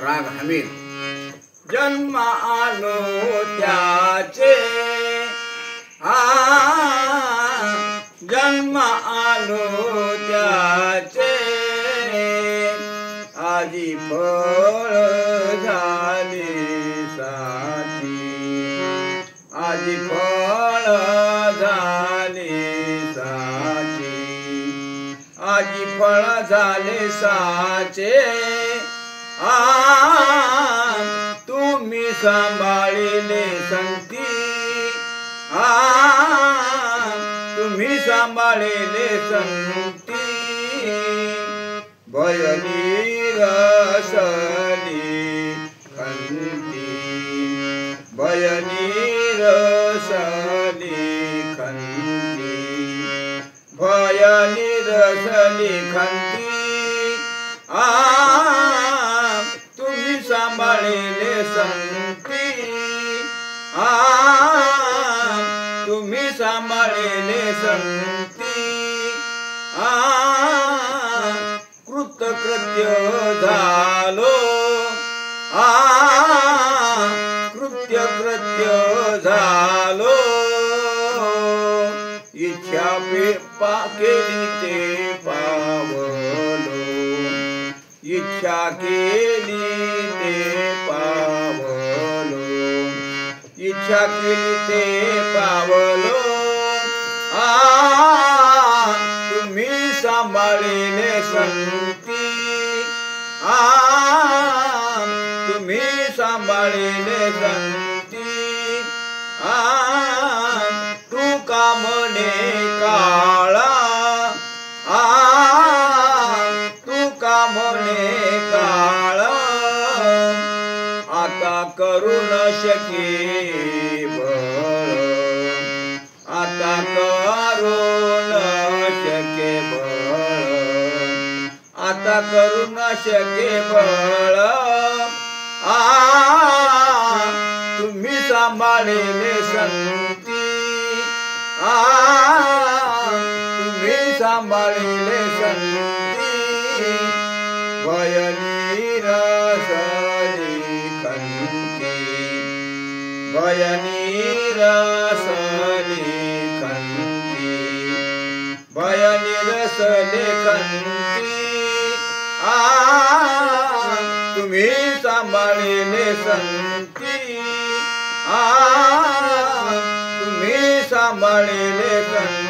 राग हमीर। जन्म आलो त्याचे जन्म आलो त्याचे आजी फळ झाले साची आजी फळ झाले साची आजी फळ झाले साचे तुम्ही सांभाळिले संगती तुम्ही सांभाळिले संगती भयनी रसली खंती भयनी रसली खंती भयनी रसली खंती तुम्ही सांभाळिले संगती तुम्ही सांभाळिले संगती कृतकृत्य झालो कृत्य झालो इच्छा केली ते पावलो इच्छा केली ते पावलो इच्छा केली ते पावलो तुम्ही सांभाळिले संगती तुम्ही सांभाळिले संगती तुका म्हणे काळा तुका म्हणे काळा आता करू न शके बळ आता करू न शके बळ आता करू न शके बळ तुम्ही सांभाळिले संगती तुम्ही सांभाळिले संगती भयनी रसली खंती भयनी रसली खंती भयनी रसली खंती तुम्ही सांभाळिले संगती तुम्ही सांभाळिले संगती